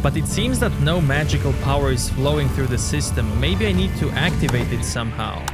But it seems that no magical power is flowing through the system. Maybe I need to activate it somehow.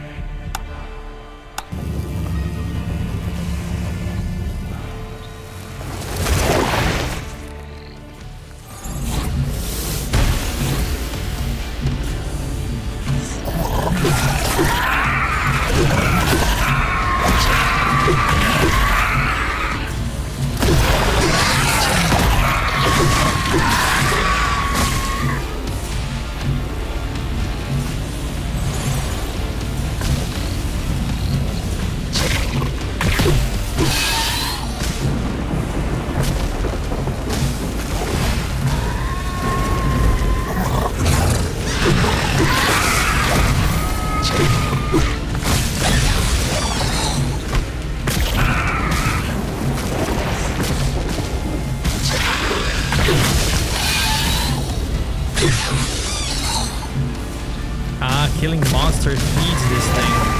Killing monsters feeds this thing.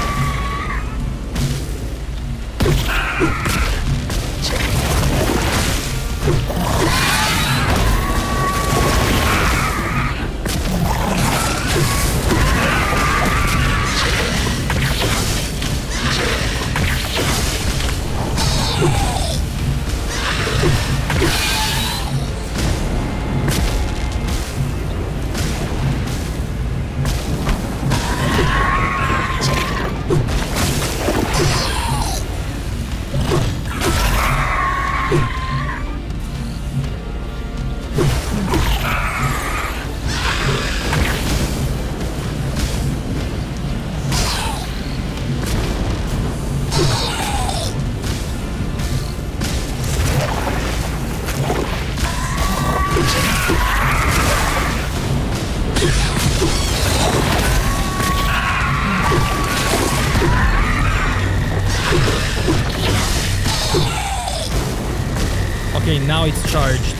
Okay, now it's charged.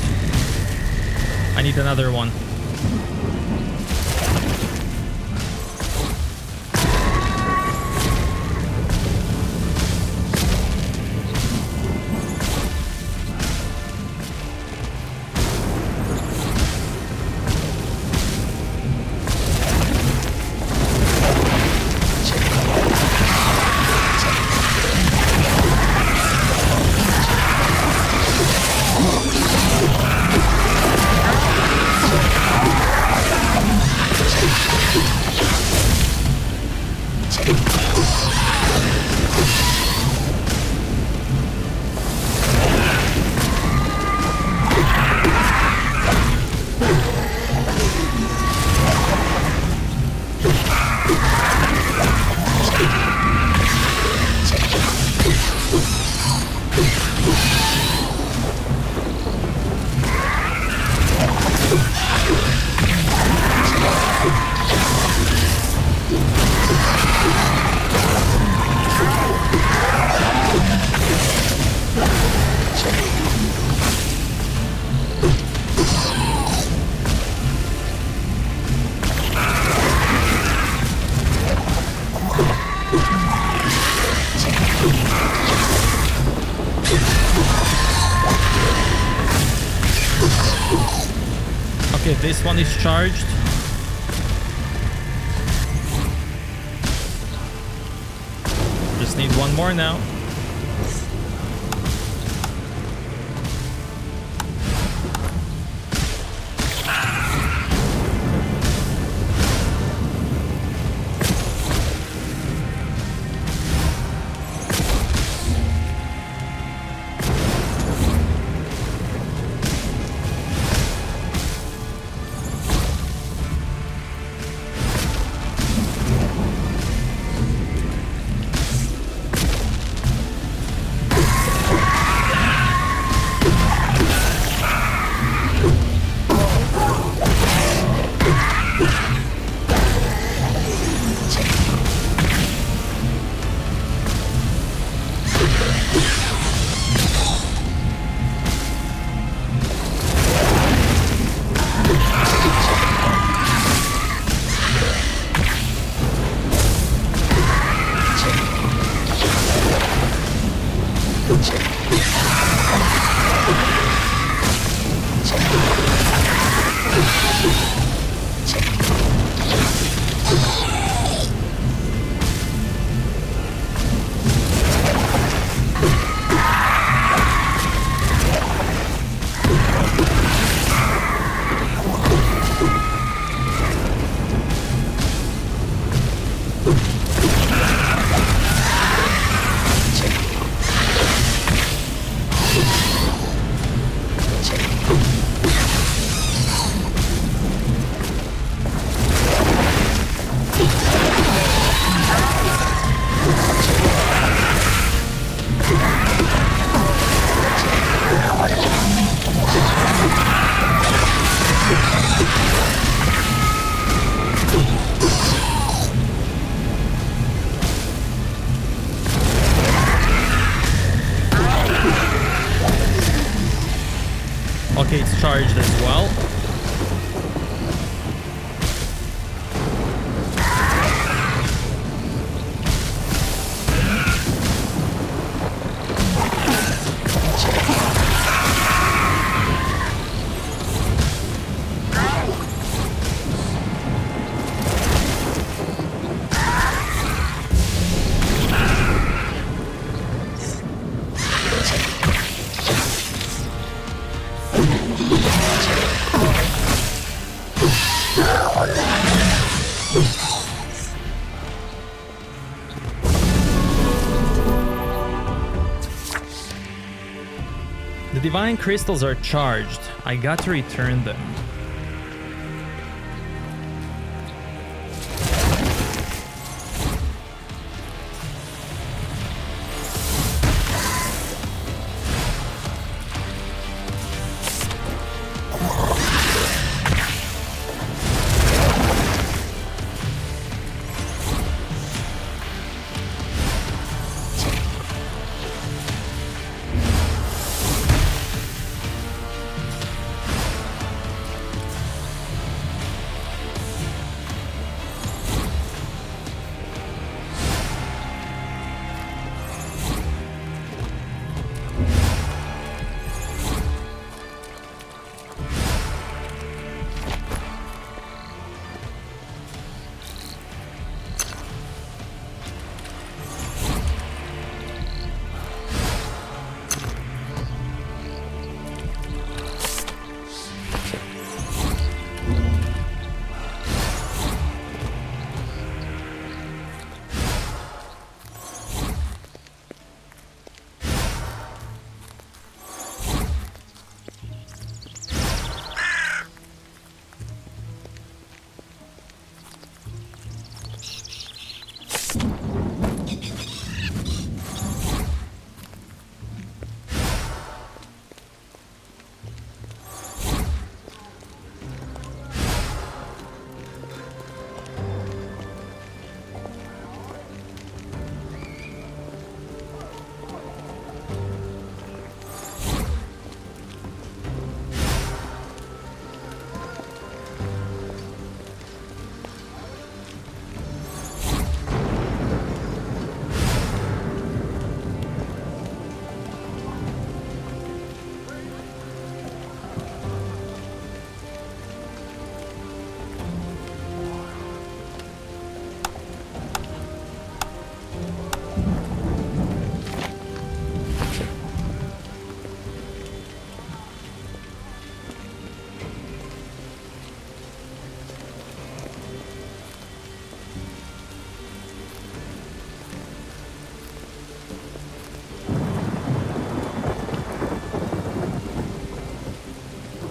I need another one. Okay, this one is charged. Just need one more now. charged as well. The divine crystals are charged. I got to return them.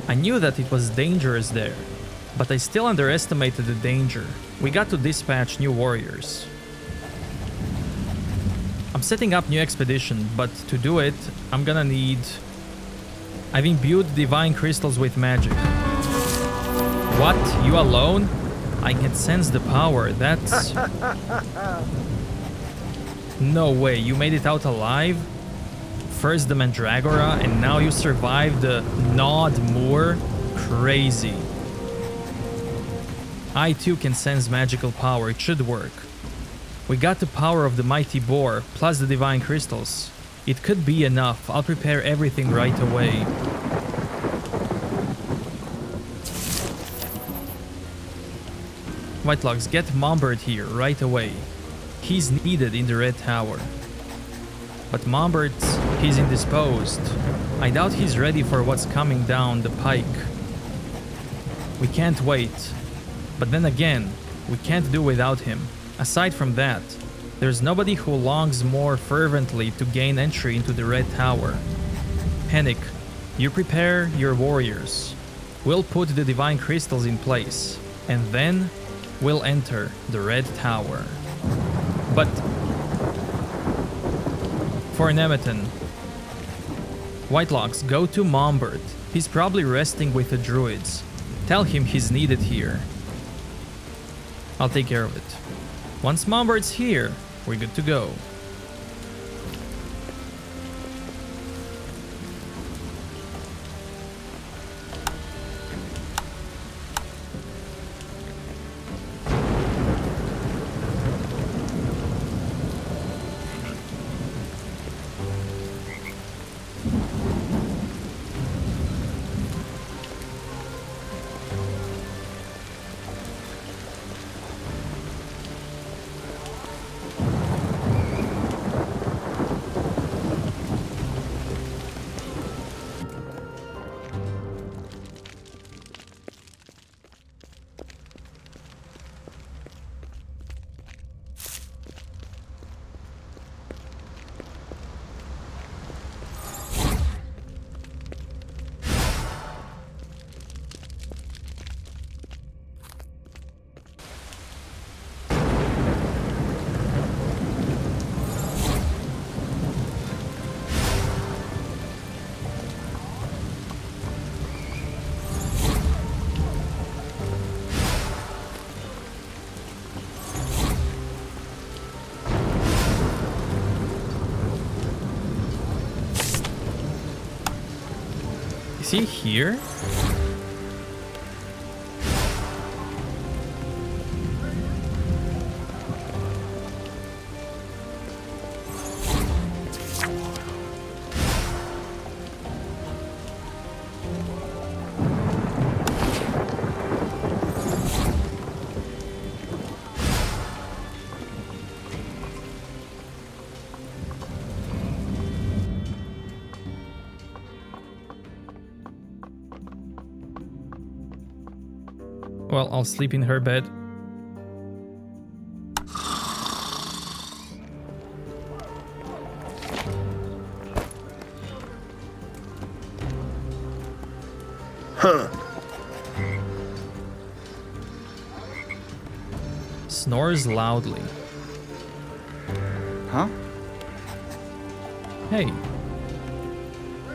I knew that it was dangerous there, but I still underestimated the danger. We got to dispatch new warriors. I'm setting up new expedition, but to do it, I'm gonna need... I've imbued divine crystals with magic. What? You alone? I can sense the power, that's... No way, you made it out alive? First the Mandragora, and now you survived the Gnawed Moor? Crazy. I too can sense magical power, it should work. We got the power of the Mighty Boar, plus the Divine Crystals. It could be enough, I'll prepare everything right away. Whitelogs, get Mombert here, right away. He's needed in the Red Tower. But Mombert, he's indisposed. I doubt he's ready for what's coming down the pike. We can't wait. But then again, we can't do without him. Aside from that, there's nobody who longs more fervently to gain entry into the Red Tower. Hennick, you prepare your warriors. We'll put the Divine Crystals in place, and then we'll enter the Red Tower. But for Nemeton, Whitelocks, go to Mombert. He's probably resting with the druids. Tell him he's needed here. I'll take care of it. Once Mombert's here, we're good to go. he here? Well, I'll sleep in her bed. Huh. Snores loudly. Huh? Hey.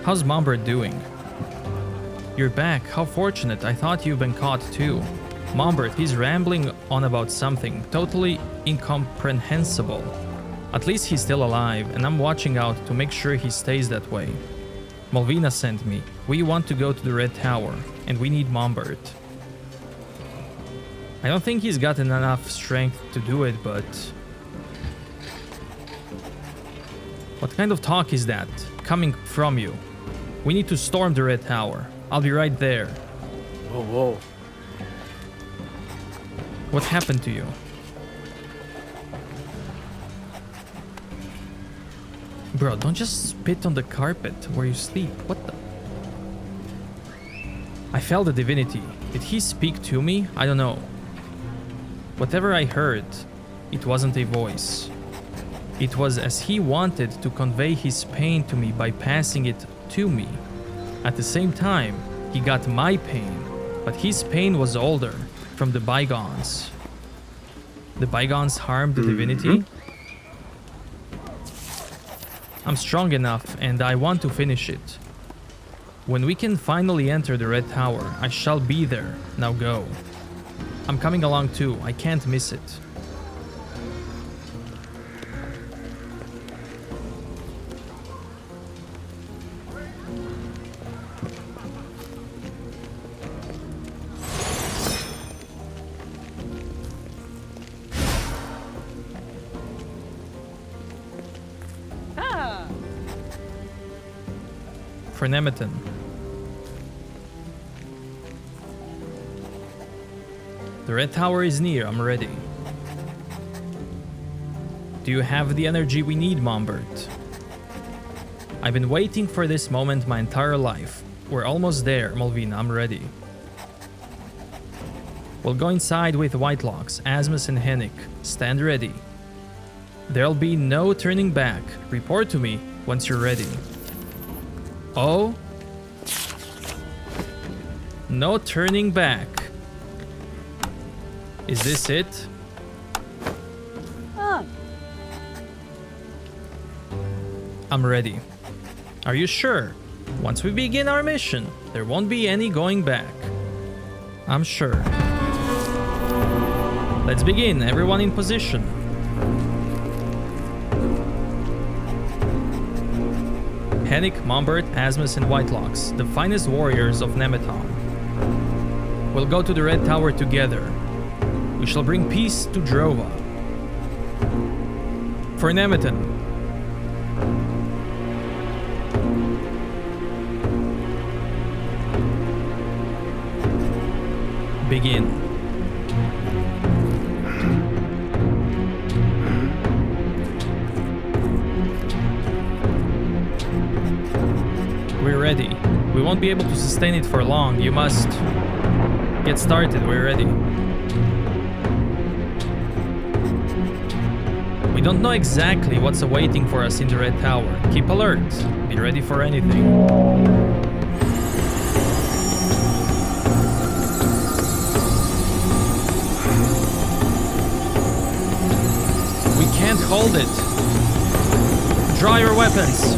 How's Mombert doing? You're back. How fortunate. I thought you've been caught too. Mombert, he's rambling on about something totally incomprehensible. At least he's still alive, and I'm watching out to make sure he stays that way. Malvina sent me. We want to go to the Red Tower, and we need Mombert. I don't think he's gotten enough strength to do it, but... What kind of talk is that coming from you? We need to storm the Red Tower. I'll be right there. Whoa, whoa. What happened to you? Bro, don't just spit on the carpet where you sleep. What the? I felt the divinity. Did he speak to me? I don't know. Whatever I heard, it wasn't a voice. It was as he wanted to convey his pain to me by passing it to me. At the same time, he got my pain, but his pain was older, from the bygones. The bygones harmed the divinity? I'm strong enough, and I want to finish it. When we can finally enter the Red Tower, I shall be there. Now go. I'm coming along too. I can't miss it. For Nemeton. The Red Tower is near, I'm ready. Do you have the energy we need, Mombert? I've been waiting for this moment my entire life. We're almost there, Malvina, I'm ready. We'll go inside with Whitelocks, Asmus and Hennick. Stand ready. There'll be no turning back. Report to me once you're ready. Oh? No turning back. Is this it? I'm ready. Are you sure? Once we begin our mission, there won't be any going back. I'm sure. Let's begin. Everyone in position. Hennick, Mombert, Asmus, and Whitelocks, the finest warriors of Nemeton. We'll go to the Red Tower together. We shall bring peace to Drova. For Nemeton. Begin. We're ready. We won't be able to sustain it for long. You must get started. We're ready. We don't know exactly what's awaiting for us in the Red Tower. Keep alert. Be ready for anything. We can't hold it. Draw your weapons.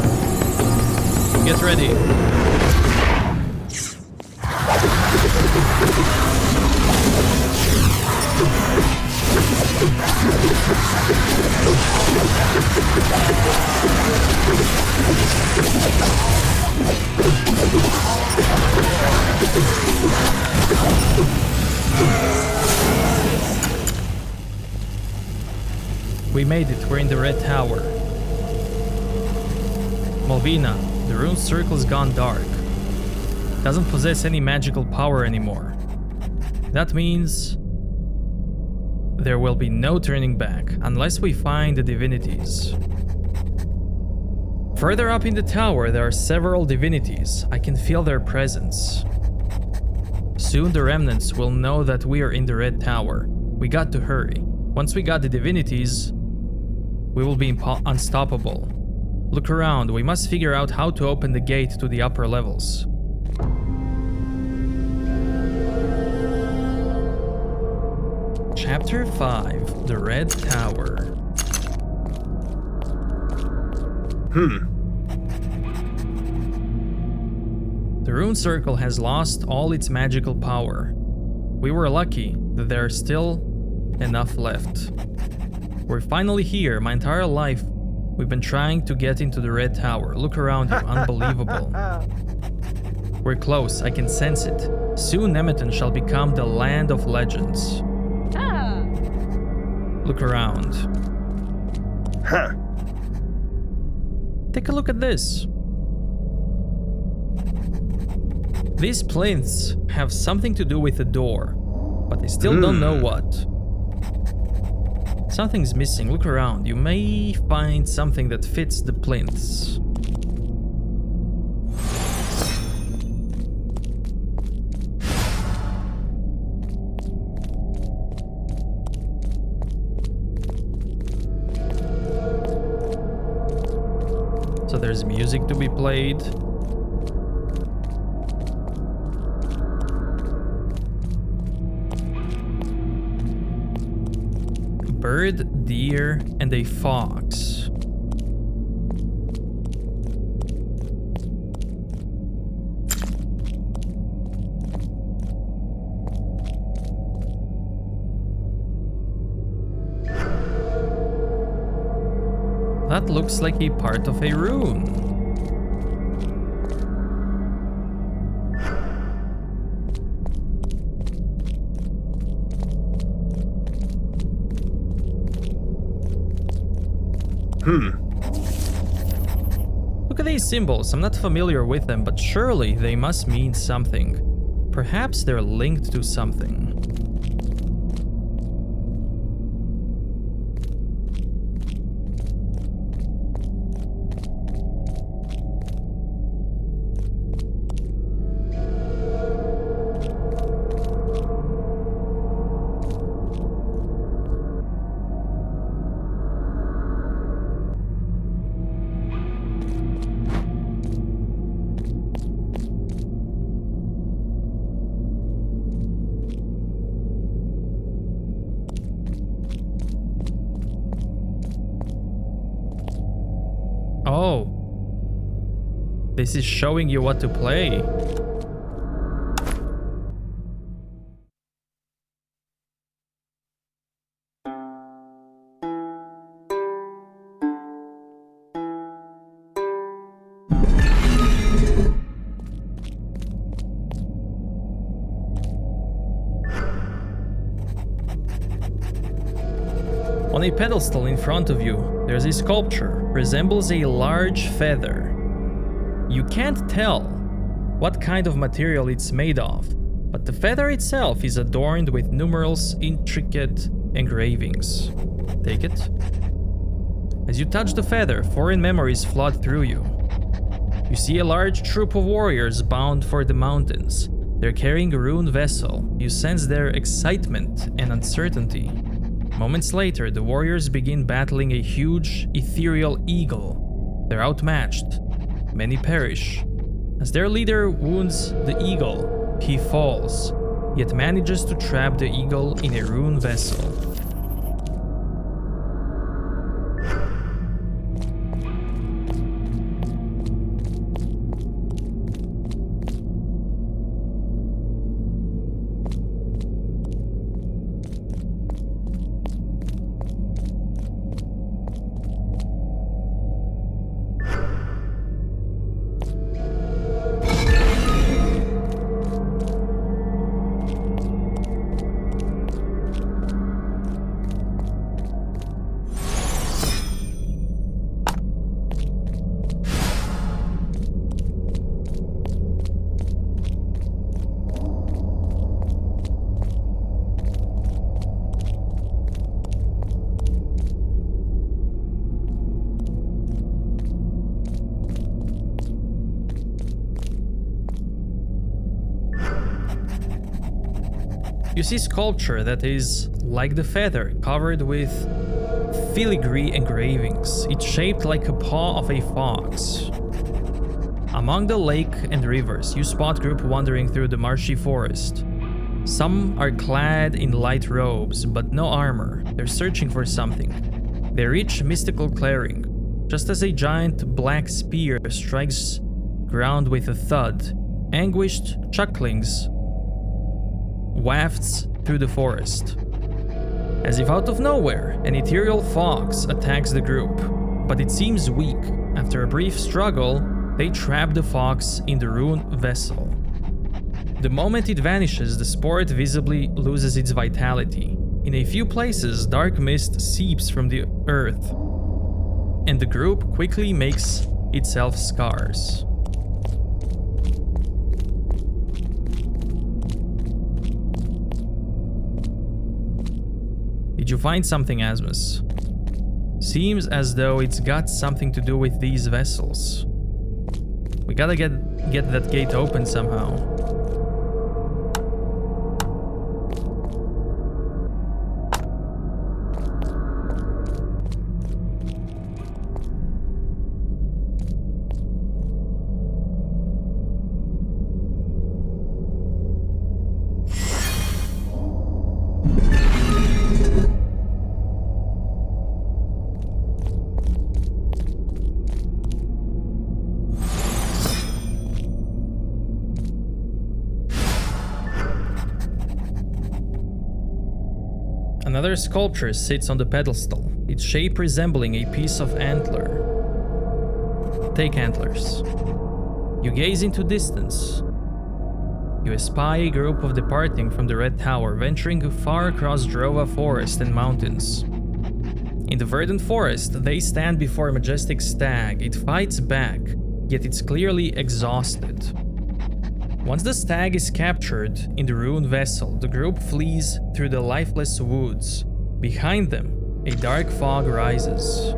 Get ready. We made it, we're in the red tower. Malvina, the rune circle's gone dark. Doesn't possess any magical power anymore. That means there will be no turning back unless we find the divinities. Further up in the tower, there are several divinities. I can feel their presence. Soon the remnants will know that we are in the red tower. We got to hurry. Once we got the divinities, we will be unstoppable. Look around, we must figure out how to open the gate to the upper levels. Chapter 5, The Red Tower. The rune circle has lost all its magical power. We were lucky that there are still enough left. We're finally here. My entire life, we've been trying to get into the red tower. Look around you, unbelievable. We're close, I can sense it. Soon Nemeton shall become the land of legends. Look around. Take a look at this. These plinths have something to do with the door, but I still don't know what. Something's missing. Look around. You may find something that fits the plinths. So there's music to be played. Bird, deer, and a fox. That looks like a part of a rune. Look at these symbols. I'm not familiar with them, but surely they must mean something. Perhaps they're linked to something. Oh. This is showing you what to play. On a pedestal in front of you, there's a sculpture. Resembles a large feather. You can't tell what kind of material it's made of, but the feather itself is adorned with numerous intricate engravings. Take it. As you touch the feather, foreign memories flood through you. You see a large troop of warriors bound for the mountains. They're carrying a rune vessel. You sense their excitement and uncertainty. Moments later, the warriors begin battling a huge, ethereal eagle. They're outmatched. Many perish. As their leader wounds the eagle, he falls, yet manages to trap the eagle in a rune vessel. You see sculpture that is like the feather, covered with filigree engravings. It's shaped like a paw of a fox. Among the lake and rivers, you spot group wandering through the marshy forest. Some are clad in light robes, but no armor. They're searching for something. They reach mystical clearing, just as a giant black spear strikes ground with a thud. Anguished chucklings wafts through the forest. As if out of nowhere, an ethereal fox attacks the group, but it seems weak. After a brief struggle, they trap the fox in the ruined vessel. The moment it vanishes, the sport visibly loses its vitality. In a few places, dark mist seeps from the earth, and the group quickly makes itself scarce. Did you find something, Asmus? Seems as though it's got something to do with these vessels. We gotta get that gate open somehow. Another sculpture sits on the pedestal, its shape resembling a piece of antler. Take antlers. You gaze into distance. You espy a group of departing from the Red Tower, venturing far across Drova forest and mountains. In the verdant forest, they stand before a majestic stag. It fights back, yet it's clearly exhausted. Once the stag is captured in the ruined vessel, the group flees through the lifeless woods. Behind them, a dark fog rises.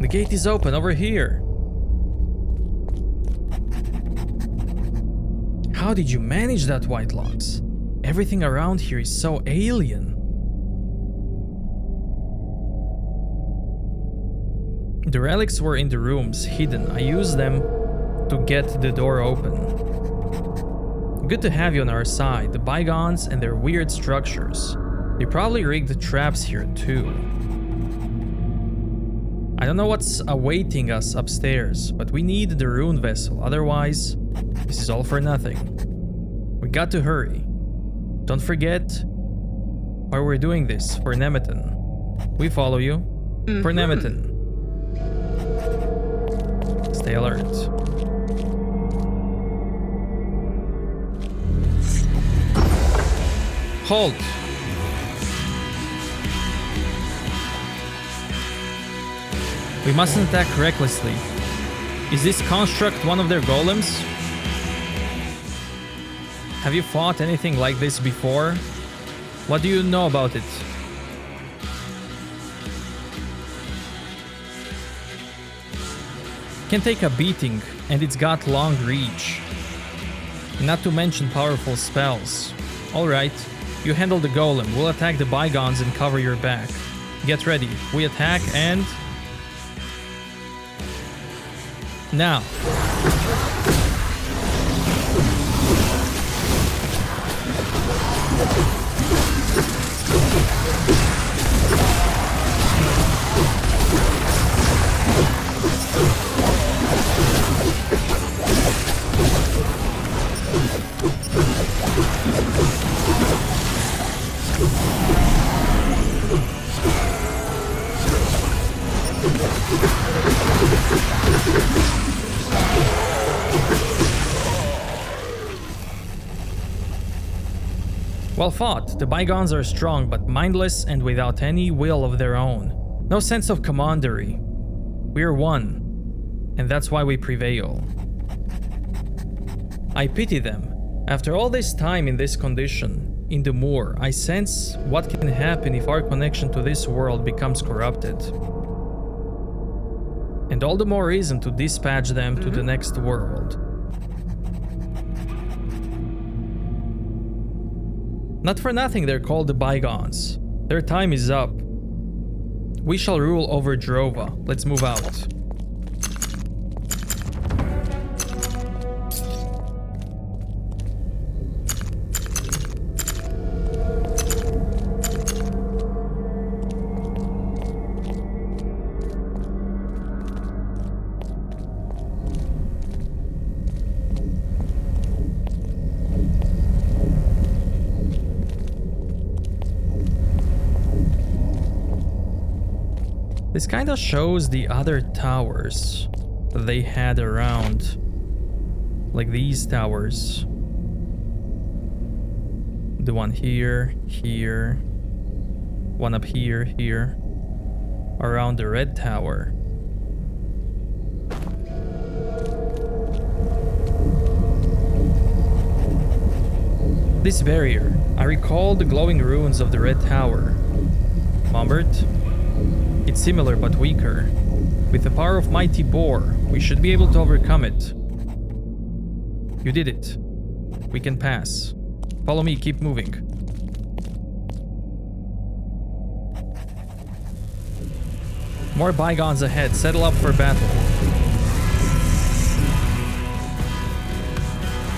The gate is open over here. How did you manage that, White Locks? Everything around here is so alien. The relics were in the rooms, hidden. I used them to get the door open. Good to have you on our side. The bygones and their weird structures. They probably rigged the traps here too. I don't know what's awaiting us upstairs, but we need the rune vessel, otherwise this is all for nothing. We got to hurry. Don't forget why we're doing this, for Nemeton. We follow you. For Nemeton. Stay alert. Halt! We mustn't attack recklessly. Is this construct one of their golems? Have you fought anything like this before? What do you know about it? Can take a beating, and it's got long reach. Not to mention powerful spells. Alright, you handle the golem. We'll attack the bygones and cover your back. Get ready. We attack and... now. Well fought. The bygones are strong but mindless and without any will of their own. No sense of commandery. We're one, and that's why we prevail. I pity them. After all this time in this condition, in the moor, I sense what can happen if our connection to this world becomes corrupted. And all the more reason to dispatch them to the next world. Not for nothing they're called the bygones. Their time is up. We shall rule over Drova. Let's move out. This kind of shows the other towers that they had around, like these towers. The one here, here, one up here, here, around the red tower. This barrier, I recall the glowing ruins of the red tower. Mombert? It's similar but weaker. With the power of Mighty Boar, we should be able to overcome it. You did it. We can pass. Follow me, keep moving. More bygones ahead, settle up for battle.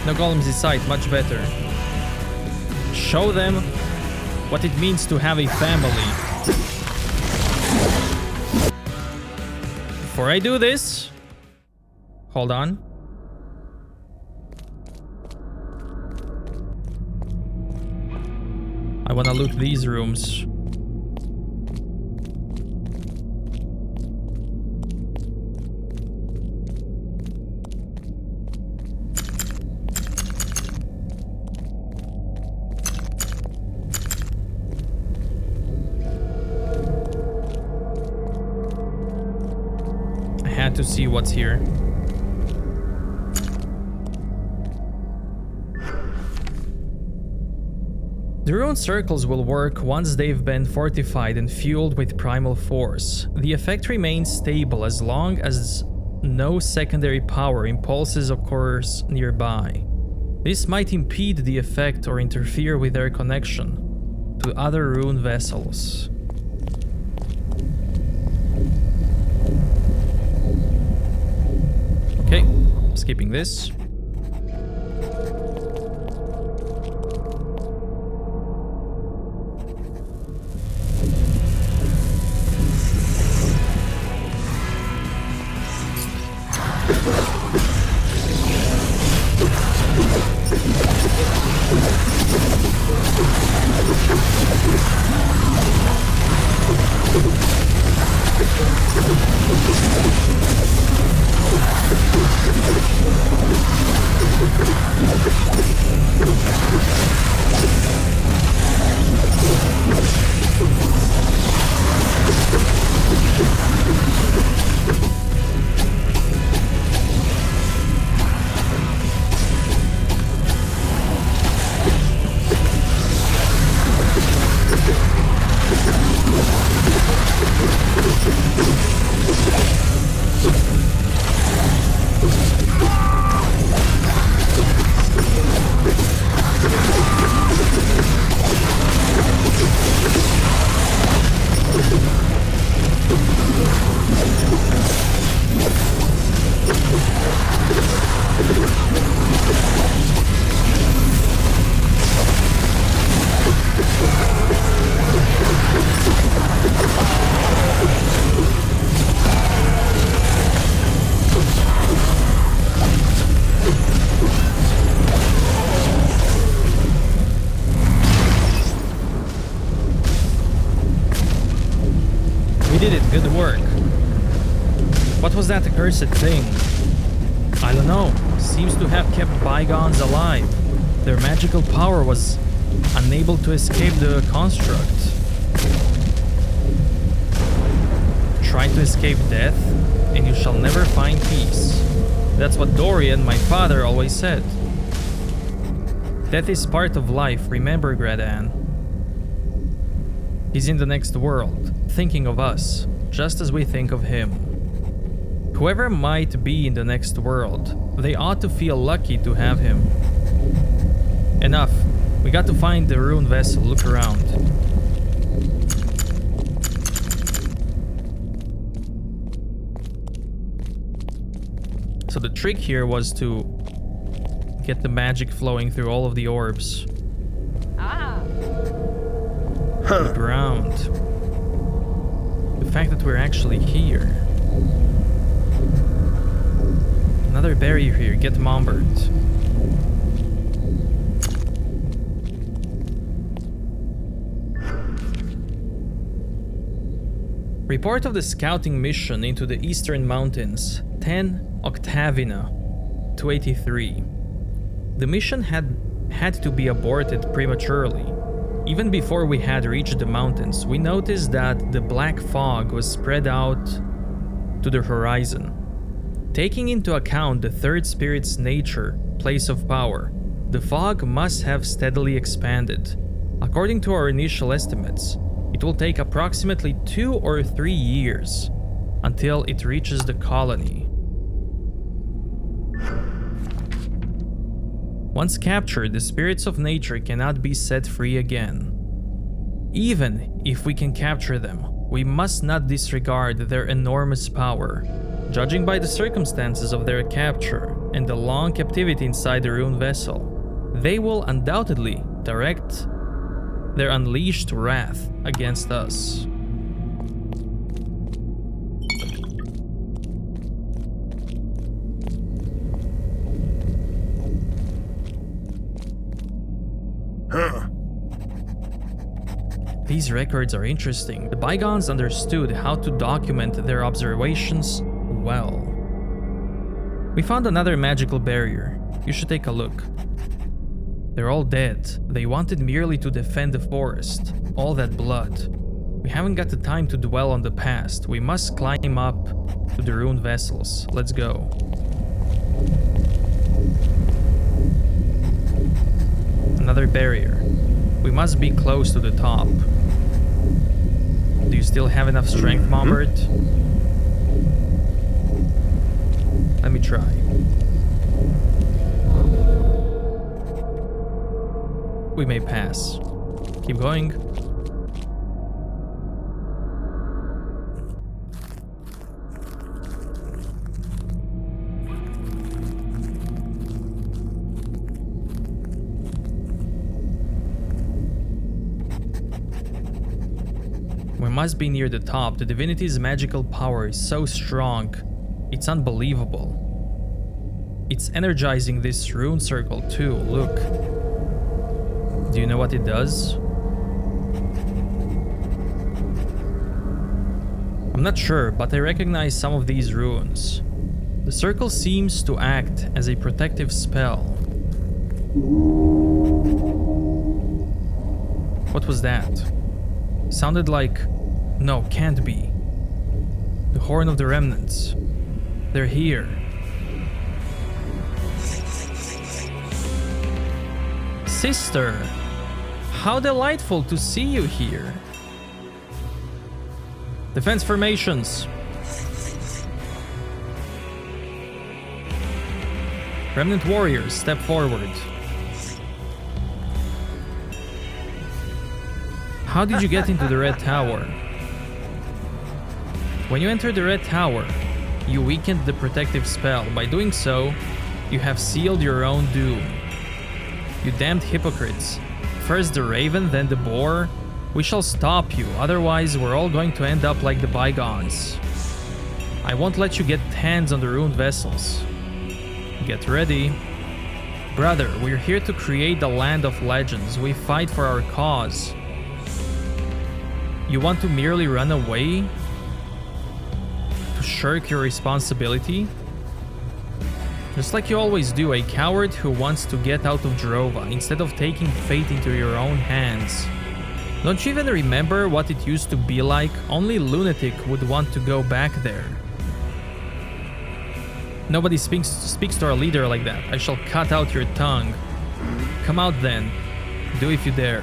No golems in sight, much better. Show them what it means to have a family. Before I do this, hold on. I want to loot these rooms. To see what's here. The rune circles will work once they've been fortified and fueled with primal force. The effect remains stable as long as no secondary power impulses occurs nearby. This might impede the effect or interfere with their connection to other rune vessels. Okay, skipping this. What was that accursed thing? I don't know. Seems to have kept bygones alive. Their magical power was unable to escape the construct. Try to escape death, and you shall never find peace. That's what Dorian, my father, always said. Death is part of life, remember, Gradan. He's in the next world, thinking of us, just as we think of him. Whoever might be in the next world, they ought to feel lucky to have him. Enough. We got to find the ruined vessel. Look around. So the trick here was to get the magic flowing through all of the orbs. The ground. The fact that we're actually here. Another barrier here. Get Mombert. Report of the scouting mission into the Eastern Mountains. 10 Octavina 283. The mission had to be aborted prematurely. Even before we had reached the mountains, we noticed that the black fog was spread out to the horizon. Taking into account the third spirit's nature, place of power, the fog must have steadily expanded. According to our initial estimates, it will take approximately 2 or 3 years until it reaches the colony. Once captured, the spirits of nature cannot be set free again. Even if we can capture them, we must not disregard their enormous power. Judging by the circumstances of their capture and the long captivity inside the ruined vessel, they will undoubtedly direct their unleashed wrath against us. These records are interesting. The bygones understood how to document their observations well. We found another magical barrier. You should take a look. They're all dead. They wanted merely to defend the forest. All that blood. We haven't got the time to dwell on the past. We must climb up to the ruined vessels. Let's go. Another barrier. We must be close to the top. Do you still have enough strength, Mombert? Let me try. We may pass. Keep going. We must be near the top. The divinity's magical power is so strong. It's unbelievable. It's energizing this rune circle too. Look. Do you know what it does? I'm not sure, but I recognize some of these runes. The circle seems to act as a protective spell. What was that? Sounded like... No, can't be. The Horn of the Remnants. They're here. Sister, how delightful to see you here. Defense formations. Remnant warriors, step forward. How did you get into the Red Tower? When you enter the Red Tower, you weakened the protective spell. By doing so, you have sealed your own doom. You damned hypocrites. First the raven, then the boar. We shall stop you, otherwise we're all going to end up like the bygones. I won't let you get hands on the ruined vessels. Get ready. Brother, we're here to create the land of legends. We fight for our cause. You want to merely run away? To shirk your responsibility? Just like you always do, a coward who wants to get out of Drova instead of taking fate into your own hands. Don't you even remember what it used to be like? Only lunatic would want to go back there. Nobody speaks to our leader like that. I shall cut out your tongue. Come out then. Do if you dare.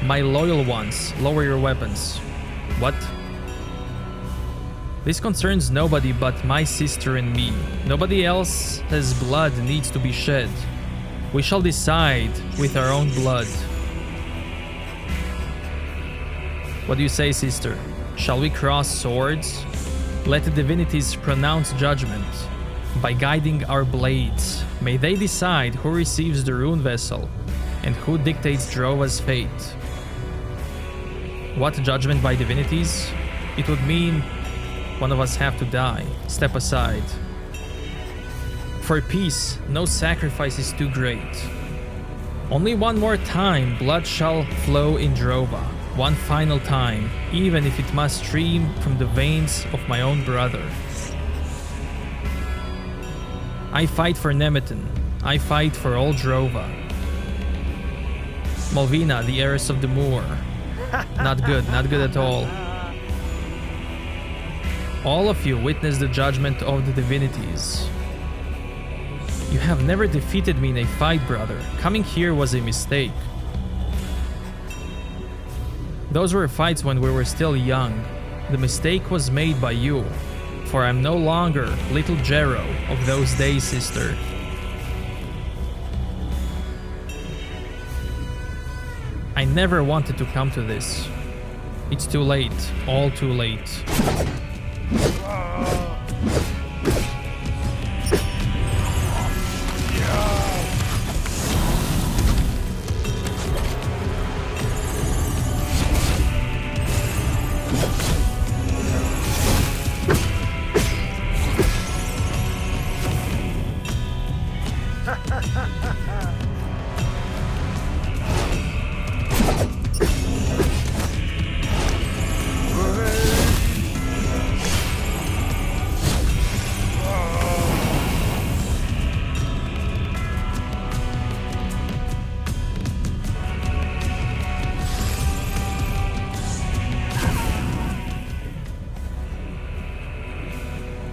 My loyal ones, lower your weapons. What? This concerns nobody but my sister and me. Nobody else's blood needs to be shed. We shall decide with our own blood. What do you say, sister? Shall we cross swords? Let the divinities pronounce judgment. By guiding our blades, may they decide who receives the rune vessel and who dictates Drova's fate. What judgment by divinities? It would mean one of us have to die. Step aside. For peace, no sacrifice is too great. Only one more time blood shall flow in Drova. One final time, even if it must stream from the veins of my own brother. I fight for Nemeton. I fight for all Drova. Malvina, the heiress of the Moor. Not good at all. All of you witness the judgment of the divinities. You have never defeated me in a fight, brother. Coming here was a mistake. Those were fights when we were still young. The mistake was made by you, for I'm no longer little Jero of those days, sister. I never wanted to come to this. It's too late, all too late.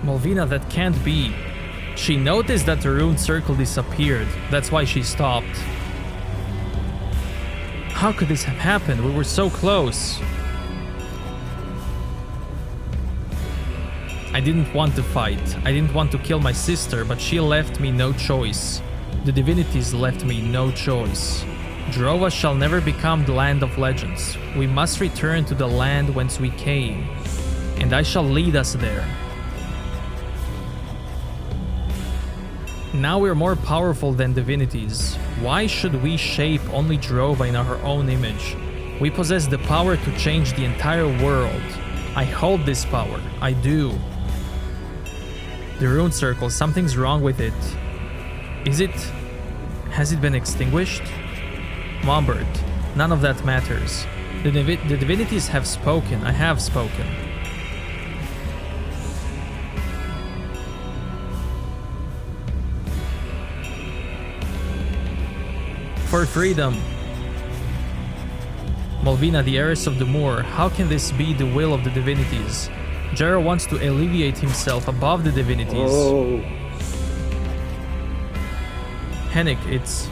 Malvina, that can't be. She noticed that the rune circle disappeared. That's why she stopped. How could this have happened? We were so close. I didn't want to fight. I didn't want to kill my sister, but she left me no choice. The divinities left me no choice. Drova shall never become the land of legends. We must return to the land whence we came, and I shall lead us there. Now we're more powerful than divinities. Why should we shape only Drova in our own image? We possess the power to change the entire world. I hold this power. I do. The rune circle, something's wrong with it. Is it... has it been extinguished? Mombert, none of that matters. The divinities have spoken. I have spoken. For freedom. Malvina, the heiress of the Moor, how can this be the will of the divinities? Jero wants to alleviate himself above the divinities. Oh. Hennick, it's...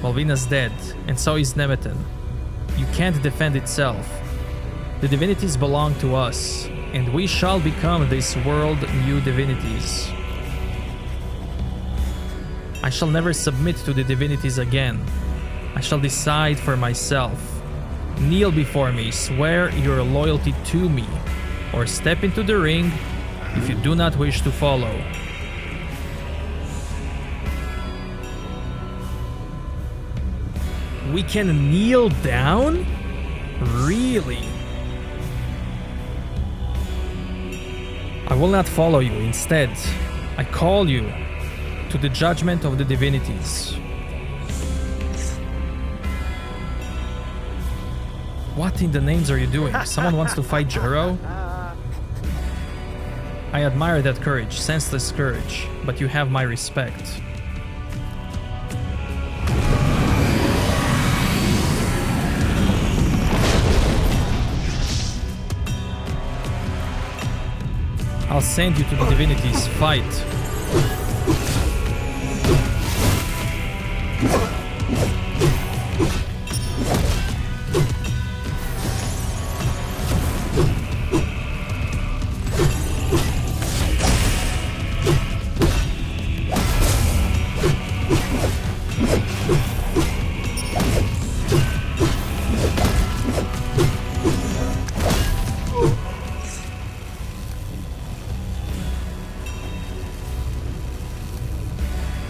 Malvina's dead, and so is Nemeton. You can't defend itself. The divinities belong to us, and we shall become this world new divinities. I shall never submit to the divinities again. I shall decide for myself. Kneel before me, swear your loyalty to me, or step into the ring if you do not wish to follow. We can kneel down? Really? I will not follow you. Instead, I call you to the judgment of the divinities. What in the names are you doing? Someone wants to fight Jero? I admire that courage, senseless courage, but you have my respect. I'll send you to the divinities. Fight.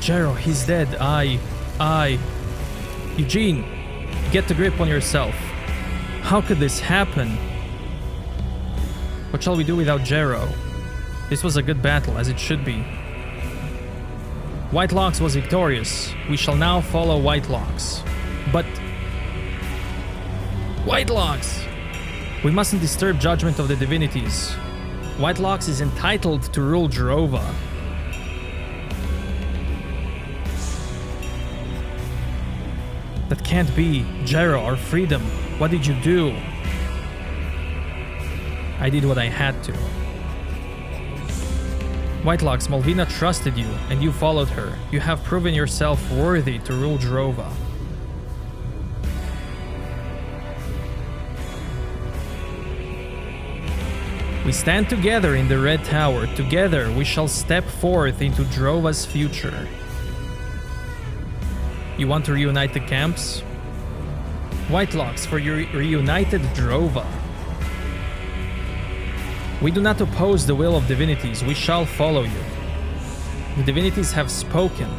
Jero, he's dead. Eugene, get the grip on yourself. How could this happen? What shall we do without Jero? This was a good battle, as it should be. White Locks was victorious. We shall now follow White Locks. But... White Locks! We mustn't disturb judgment of the divinities. White Locks is entitled to rule Drova. That can't be. Jero, our freedom. What did you do? I did what I had to. Whitelocks, Malvina trusted you, and you followed her. You have proven yourself worthy to rule Drova. We stand together in the Red Tower. Together we shall step forth into Drova's future. You want to reunite the camps? Whitelocks for your reunited Drova. We do not oppose the will of divinities, we shall follow you. The divinities have spoken.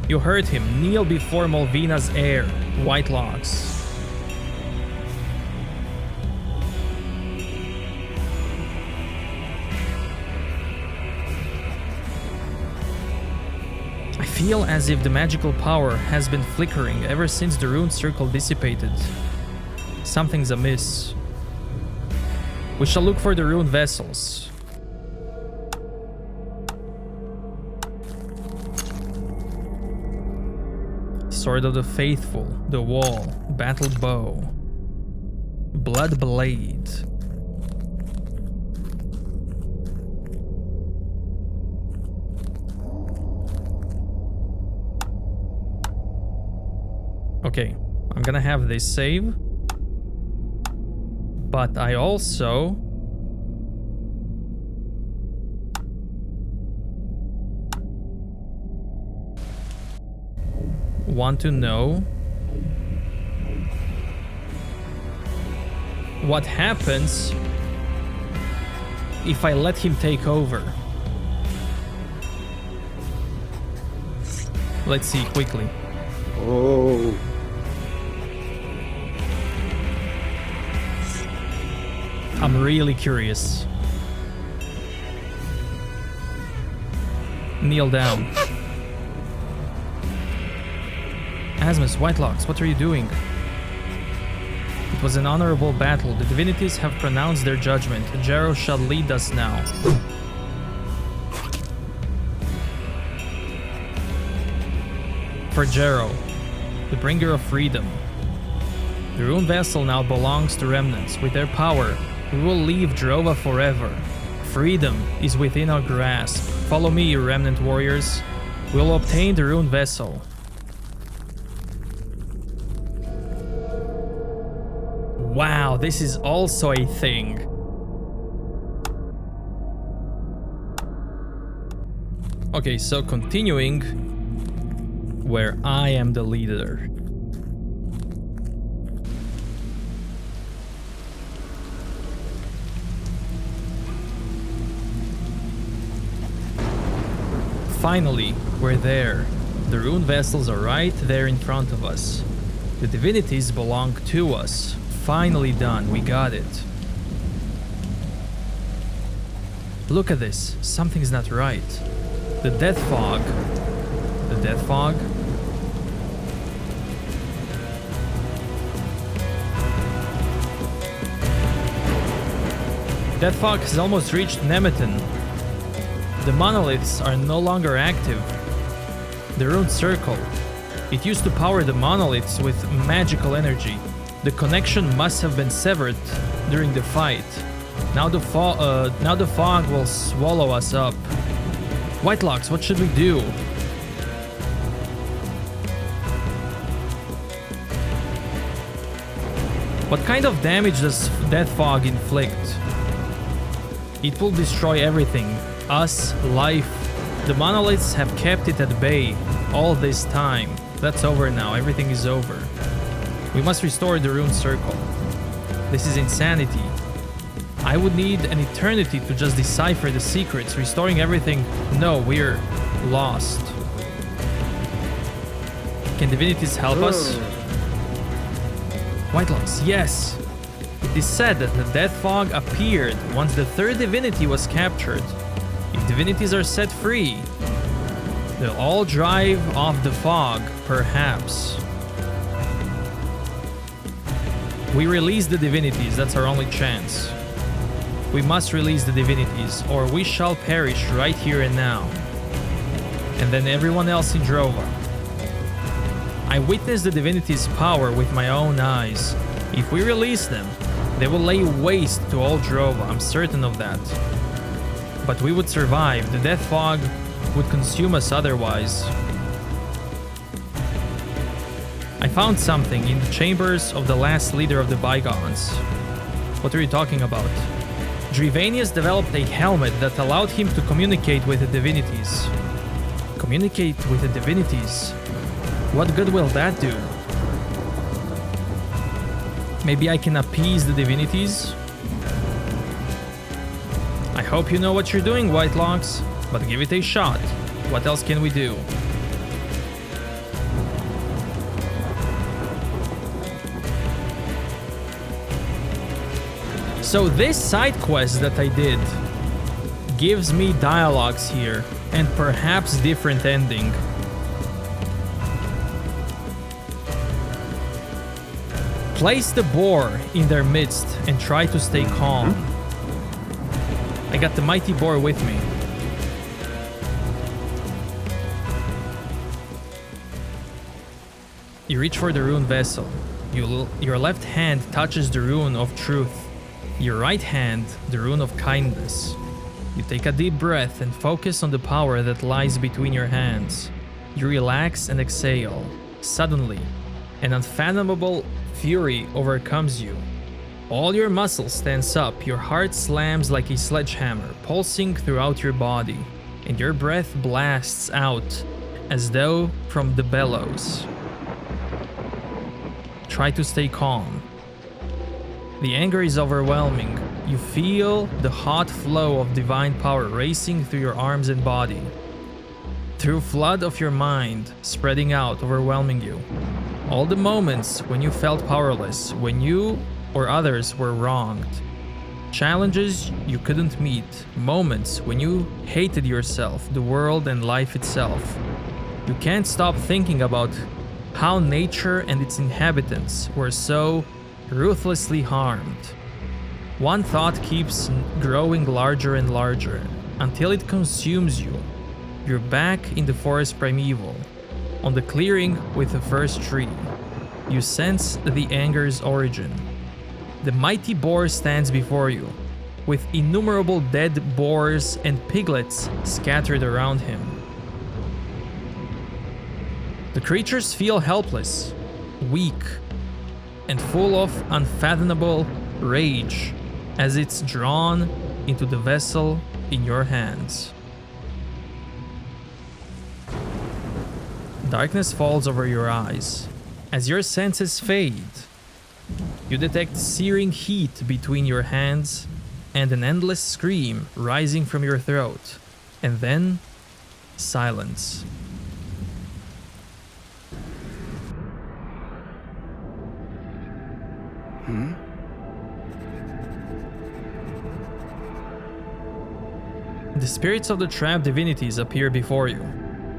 You heard him, kneel before Malvina's heir, Whitelocks. I feel as if the magical power has been flickering ever since the rune circle dissipated. Something's amiss. We shall look for the rune vessels. Sword of the Faithful, the Wall, Battle Bow, Blood Blade. Okay, I'm gonna have this save. But I also want to know what happens if I let him take over. Let's see quickly. Oh. I'm really curious. Kneel down. Asmus, Whitelocks, what are you doing? It was an honorable battle. The divinities have pronounced their judgment. Jero shall lead us now. For Jero, the bringer of freedom. The rune vessel now belongs to remnants. With their power, we will leave Drova forever. Freedom is within our grasp. Follow me, you remnant warriors. We will obtain the rune vessel. Wow, this is also a thing. Okay, so continuing where I am the leader. Finally, we're there. The rune vessels are right there in front of us. The divinities belong to us. Finally done, we got it. Look at this, something's not right. The death fog. The death fog? Death fog has almost reached Nemeton. The monoliths are no longer active. The rune circle. It used to power the monoliths with magical energy. The connection must have been severed during the fight. Now the fog will swallow us up. Whitelocks, what should we do? What kind of damage does Death Fog inflict? It will destroy everything. Us, life. The monoliths have kept it at bay all this time. That's over now, everything is over. We must restore the rune circle. This is insanity. I would need an eternity to just decipher the secrets. Restoring everything. No, we're lost. Can divinities help us? Whitelocks, yes. It is said that the death fog appeared once the third divinity was captured. If divinities are set free, they'll all drive off the fog, perhaps. We release the divinities, that's our only chance. We must release the divinities, or we shall perish right here and now. And then everyone else in Drova. I witnessed the divinities' power with my own eyes. If we release them, they will lay waste to all Drova, I'm certain of that. But we would survive, the death fog would consume us otherwise. I found something in the chambers of the last leader of the bygones. What are you talking about? Drivanius developed a helmet that allowed him to communicate with the divinities. Communicate with the divinities? What good will that do? Maybe I can appease the divinities? I hope you know what you're doing, Whitelocks, but give it a shot. What else can we do? So this side quest that I did gives me dialogues here and perhaps different ending. Place the boar in their midst and try to stay calm. I got the mighty boar with me. You reach for the rune vessel. Your left hand touches the rune of truth. Your right hand, the rune of kindness. You take a deep breath and focus on the power that lies between your hands. You relax and exhale. Suddenly, an unfathomable fury overcomes you. All your muscles tense up, your heart slams like a sledgehammer, pulsing throughout your body, and your breath blasts out as though from the bellows. Try to stay calm. The anger is overwhelming. You feel the hot flow of divine power racing through your arms and body. Through flood of your mind, spreading out, overwhelming you. All the moments when you felt powerless, when you or others were wronged. Challenges you couldn't meet, moments when you hated yourself, the world and life itself. You can't stop thinking about how nature and its inhabitants were so ruthlessly harmed. One thought keeps growing larger and larger until it consumes you. You're back in the forest primeval, on the clearing with the first tree. You sense the anger's origin. The mighty boar stands before you, with innumerable dead boars and piglets scattered around him. The creatures feel helpless, weak, and full of unfathomable rage as it's drawn into the vessel in your hands. Darkness falls over your eyes. As your senses fade, you detect searing heat between your hands and an endless scream rising from your throat, and then silence. The spirits of the trapped divinities appear before you.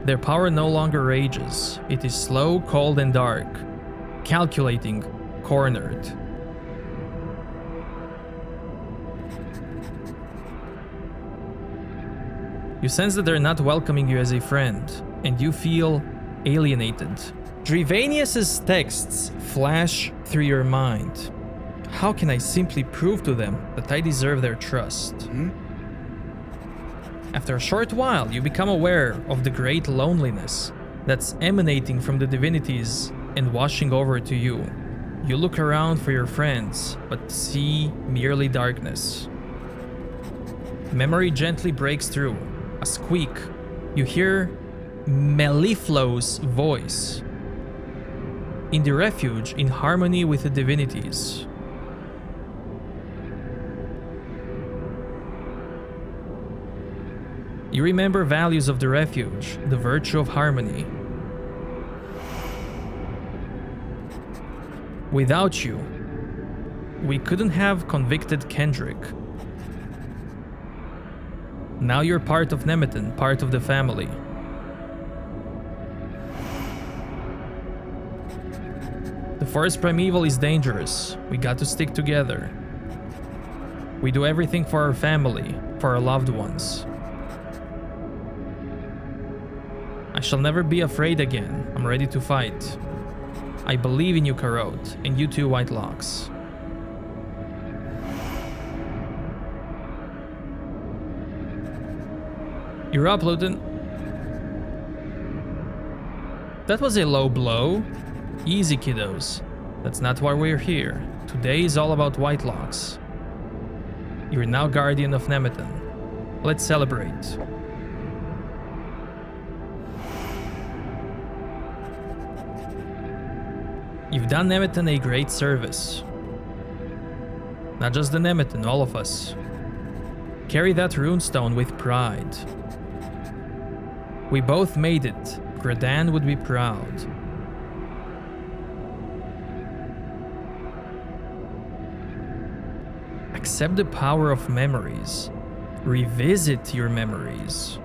Their power no longer rages. It is slow, cold, and dark. Calculating, cornered. You sense that they're not welcoming you as a friend, and you feel alienated. Drivanius's texts flash through your mind. How can I simply prove to them that I deserve their trust? After a short while, you become aware of the great loneliness that's emanating from the divinities and washing over to you. You look around for your friends, but see merely darkness. Memory gently breaks through. A squeak. You hear Mellifluo's voice. In the refuge, in harmony with the divinities. You remember values of the refuge, the virtue of harmony. Without you, we couldn't have convicted Kendrick. Now you're part of Nemeton, part of the family. The Forest Primeval is dangerous. We got to stick together. We do everything for our family, for our loved ones. I shall never be afraid again. I'm ready to fight. I believe in you, Karot, and you too, White Locks. You're up, Luton. That was a low blow. Easy, kiddos. That's not why we're here. Today is all about White Locks. You're now Guardian of Nemeton. Let's celebrate. You've done Nemeton a great service. Not just the Nemeton, all of us. Carry that runestone with pride. We both made it. Gradan would be proud. Accept the power of memories. Revisit your memories.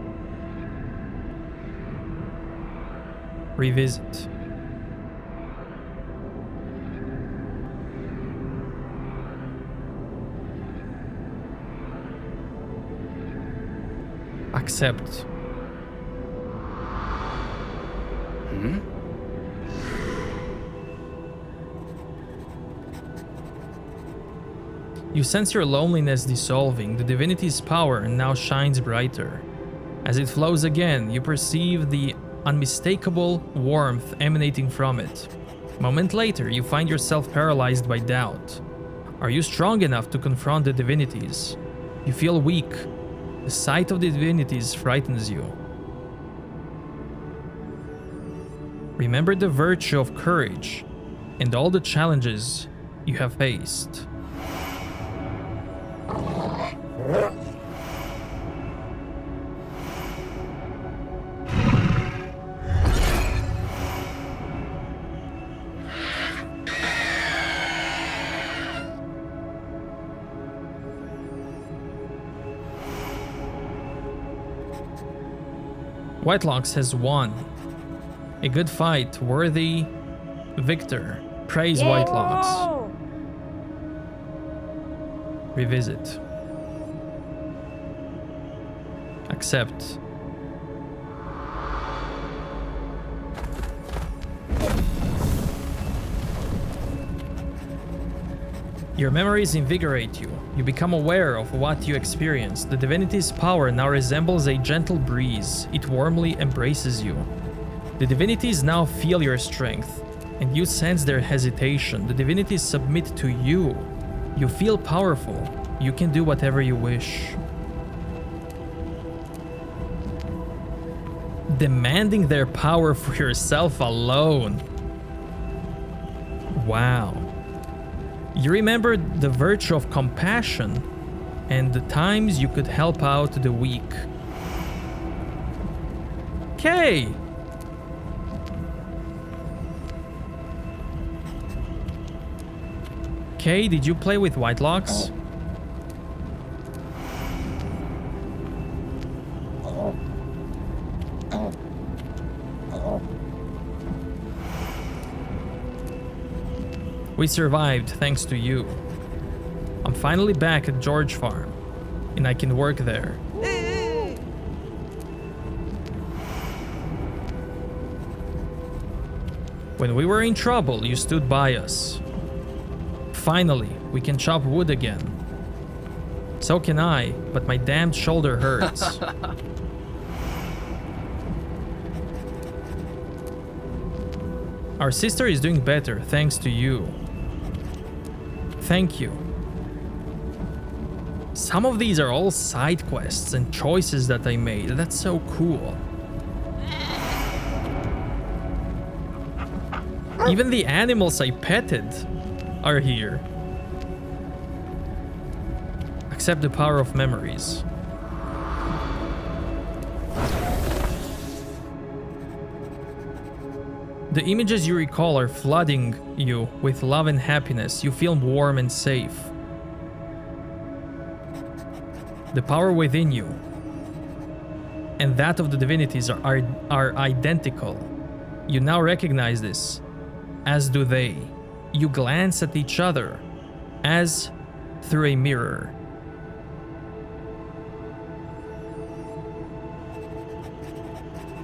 Revisit. Accept. You sense your loneliness dissolving, the divinity's power now shines brighter. As it flows again, you perceive the unmistakable warmth emanating from it. A moment later, you find yourself paralyzed by doubt. Are you strong enough to confront the divinities? You feel weak. The sight of the divinities frightens you. Remember the virtue of courage and all the challenges you have faced. White Locks has won. A good fight, worthy victor. Praise White Locks. Revisit. Accept. Your memories invigorate you. You become aware of what you experienced. The divinity's power now resembles a gentle breeze. It warmly embraces you. The divinities now feel your strength, and you sense their hesitation. The divinities submit to you. You feel powerful. You can do whatever you wish. Demanding their power for yourself alone. Wow. You remember the virtue of compassion and the times you could help out the weak. Okay. Okay, did you play with White Locks? We survived thanks to you. I'm finally back at George Farm, and I can work there. When we were in trouble, you stood by us. Finally, we can chop wood again. So can I, but my damned shoulder hurts. Our sister is doing better thanks to you. Thank you. Some of these are all side quests and choices that I made. That's so cool. Even the animals I petted are here. Accept the power of memories. The images you recall are flooding you with love and happiness. You feel warm and safe. The power within you and that of the divinities are identical. You now recognize this, as do they. You glance at each other, as through a mirror.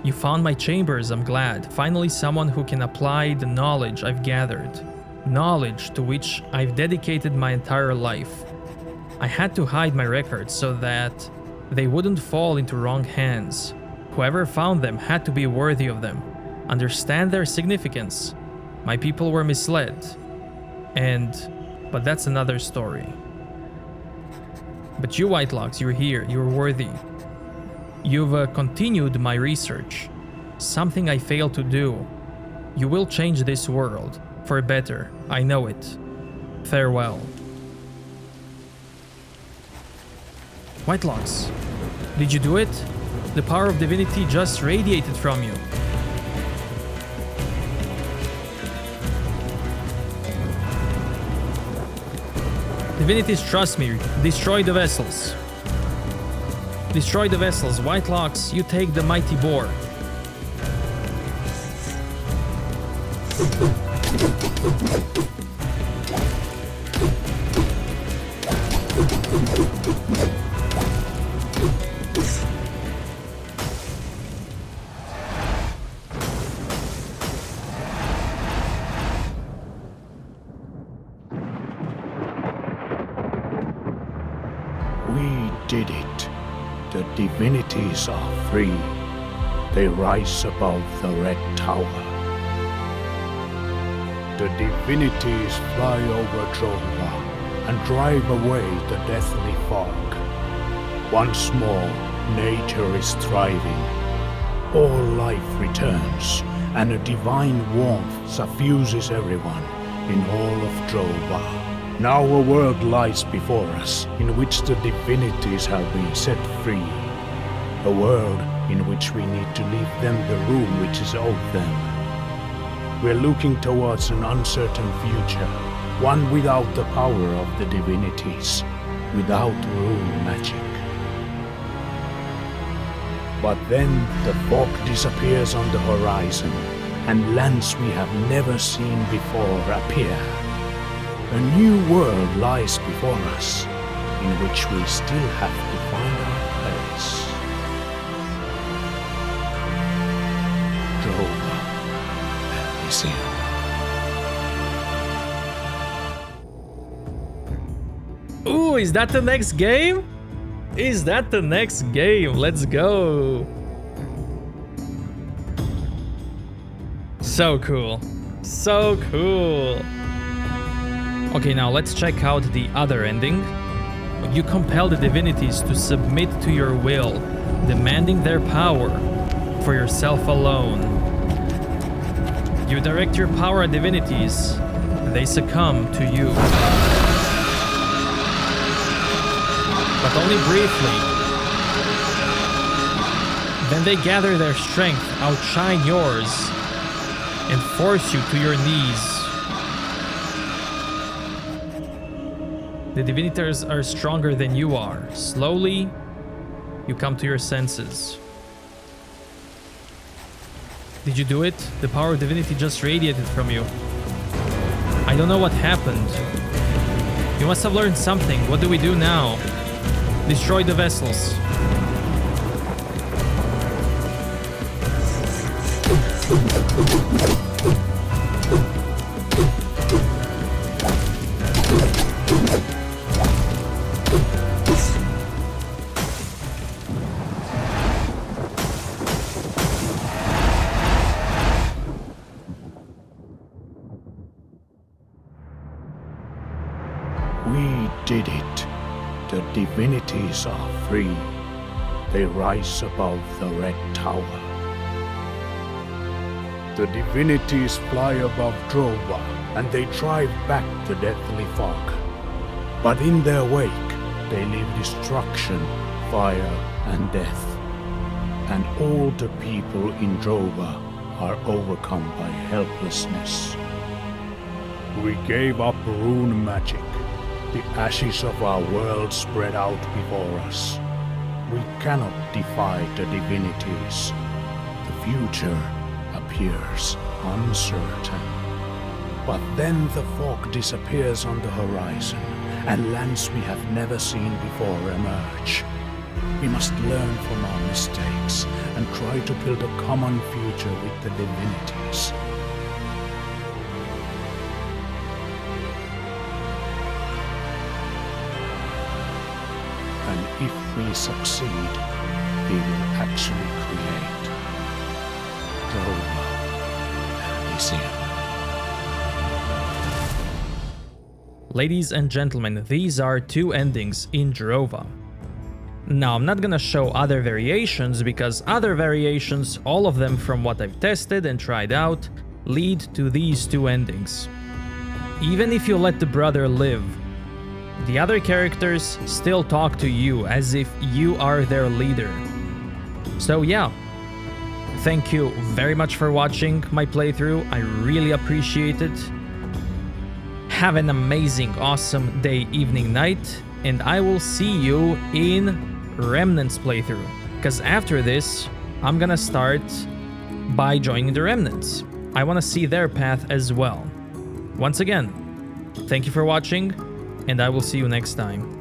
You found my chambers, I'm glad. Finally someone who can apply the knowledge I've gathered. Knowledge to which I've dedicated my entire life. I had to hide my records so that they wouldn't fall into wrong hands. Whoever found them had to be worthy of them, understand their significance. My people were misled. But that's another story. But you Whitelocks, you're here, you're worthy. You've continued my research, something I failed to do. You will change this world, for better, I know it. Farewell. Whitelocks, did you do it? The power of divinity just radiated from you. Divinities, trust me, destroy the vessels. Destroy the vessels. Whitelocks, you take the mighty boar. We did it. The divinities are free. They rise above the Red Tower. The divinities fly over Drova and drive away the deathly fog. Once more, nature is thriving. All life returns, and a divine warmth suffuses everyone in all of Drova. Now a world lies before us, in which the divinities have been set free. A world in which we need to leave them the room which is owed them. We're looking towards an uncertain future, one without the power of the divinities, without rune magic. But then the fog disappears on the horizon, and lands we have never seen before appear. A new world lies before us, in which we still have to find our place. Drova, Elysium. Ooh, is that the next game? Is that the next game? Let's go. So cool. So cool. Okay, now let's check out the other ending. You compel the divinities to submit to your will, demanding their power for yourself alone. You direct your power at divinities, they succumb to you. But only briefly. Then they gather their strength, outshine yours, and force you to your knees. The divinators are stronger than you are. Slowly, you come to your senses. Did you do it? The power of divinity just radiated from you. I don't know what happened. You must have learned something. What do we do now? Destroy the vessels. We did it. The divinities are free. They rise above the Red Tower. The divinities fly above Drova, and they drive back the deathly fog. But in their wake, they leave destruction, fire, and death. And all the people in Drova are overcome by helplessness. We gave up rune magic. The ashes of our world spread out before us. We cannot defy the divinities. The future appears uncertain. But then the fog disappears on the horizon, and lands we have never seen before emerge. We must learn from our mistakes and try to build a common future with the divinities. And if we succeed, we will actually create Drova Elysium. Ladies and gentlemen, these are 2 endings in Drova. Now, I'm not gonna show other variations, because other variations, all of them from what I've tested and tried out, lead to these 2 endings. Even if you let the brother live, the other characters still talk to you as if you are their leader. So yeah, thank you very much for watching my playthrough, I really appreciate it. Have an amazing, awesome day, evening, night, and I will see you in Remnants playthrough. Because after this, I'm gonna start by joining the Remnants. I want to see their path as well. Once again, thank you for watching, and I will see you next time.